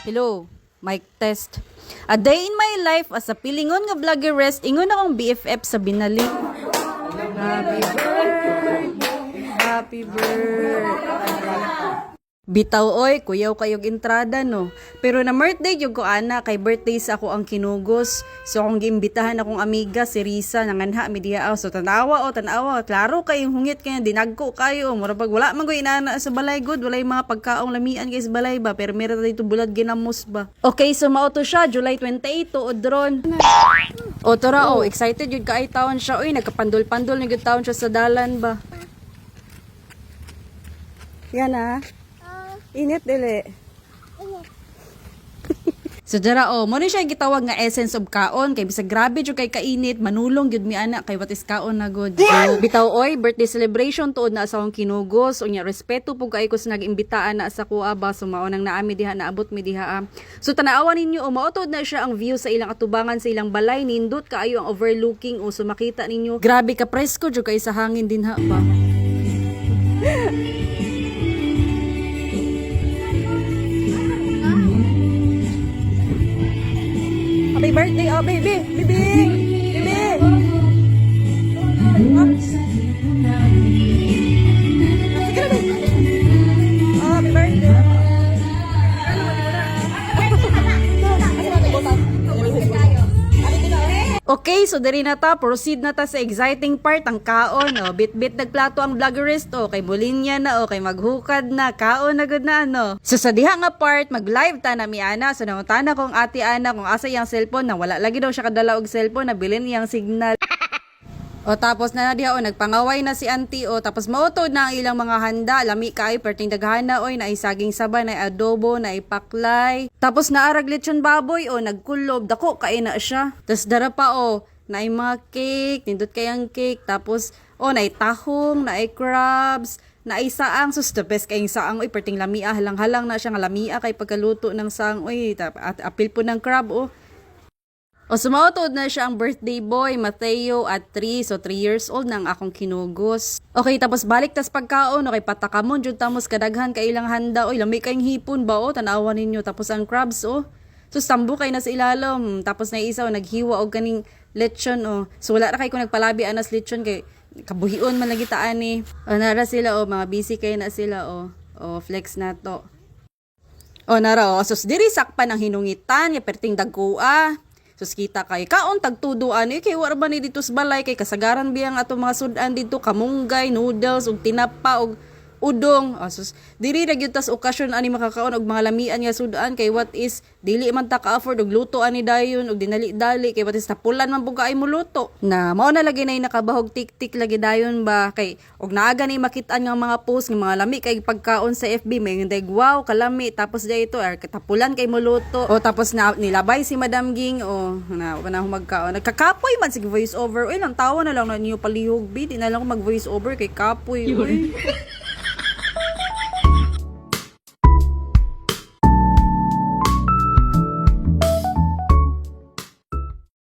Hello, mic test. A day in my life as a pilingon nga vloggeress, ingon akong BFF sa binali. Happy birthday, happy birthday. Bitaw oy, kuyaw kayog entrada no. Pero na birthday yung ko ana, kay birthday sa ako ang kinugos. So akong giimbitahan akong amiga si Risa nanganha mi diha. So tanawa klaro kay yung hungit kay dinagko kayo. Mura pag wala man ko inana sa balay good, walay mga pagkaong lamian kay sa balay ba, pero meron dito bulad ginamos ba. Okay, so mao to siya July 28 tuod ron. O tara excited yun kaay taon siya. Uy, nagkapandol-pandol na yun taon siya sa dalan ba. Yan ah. Init dili. So dara mo ni siya gitawag nga essence of kaon kay bisag grabe jud kay kainit manulong gyud mi ana kay what is kaon na good. So bitaw oy birthday celebration tuod na sa akong kinugos unya respeto pug kay ko sa nag-imbitaan na sa kuha ba so mao nang naami diha naabot mi diha. So tanawan ninyo mao tuod na siya ang view sa ilang atubangan sa ilang balay nindot kaayo ang overlooking so makita ninyo grabe ka presko jud kay sa hangin dinha ba. Happy birthday, oh baby! Baby! Baby! Sige na, baby! Oh, happy birthday! Okay, so diri na ta, proceed na ta sa exciting part, ang kaon, oh. Bit-bit nagplato ang vloggerist, oh. Kay bulinya na, oh. Kay maghukad na, kaon na good na, ano. So sa diha nga part, mag-live ta na mi ana. So nangutana kong ate ana kung asa yang cellphone, na wala lagi daw siya kadala og cellphone, na bilin yang signal. O tapos na diha nagpangaway na si auntie tapos mautod na ang ilang mga handa lami kay perting daghana na isaging saba na adobo na ipaklay tapos naarag lechon baboy nagkulob dako kay na siya tapos dara pa na mga cake nindot kay ang cake tapos na tahong na crabs na saang sus the best kay saang perting lamia halang-halang na siya nga lamia kay pagkaluto ng saang at apil po ng crab sumautod na siya ang birthday boy, Mateo at 3. So 3 years old na ang akong kinugos. Okay, tapos balik tas pagkaon, okay, patakamon, jud tamos kadaghan kay ilang handa. Lami kayong hipon ba, tanawan ninyo. Tapos ang crabs, So sambo kay na sa ilalim. Tapos na isa, naghiwa og kaning lechon, So wala ra kay ko nagpalabi anas lechon kay kabuhion man lagi taan ni. Nara sila, mga busy kay na sila, flex na to. Nara, sus diri sakpan ang hinungitan, ya perting dagkua. Sus kita kay kaon tagtuduan kay wala ba ni dito sa balay kay kasagaran biyang ato mga sudan dito kamunggay, noodles ug tinapa ug udong. Sus diri ra gyud tas okasyon ani makakaon og mga lamian nga sudan kay what is dili man ta ka-afford og luto ani dayon og dinali-dali kay what is tapulan man pug kaay mo luto. Na mao na lagi nay nakabahog tik-tik lagi dayon ba kay og naaga ni makitaan nga mga post nga mga lami kay pagkaon sa FB may nday wow kalami tapos dayto tapulan kay mo luto tapos na nilabay si Madam Ging na magkaon nagkakapoy man sig voice over lang tawa na lang na niyo palihog di na lang ko mag voice over kay kapoy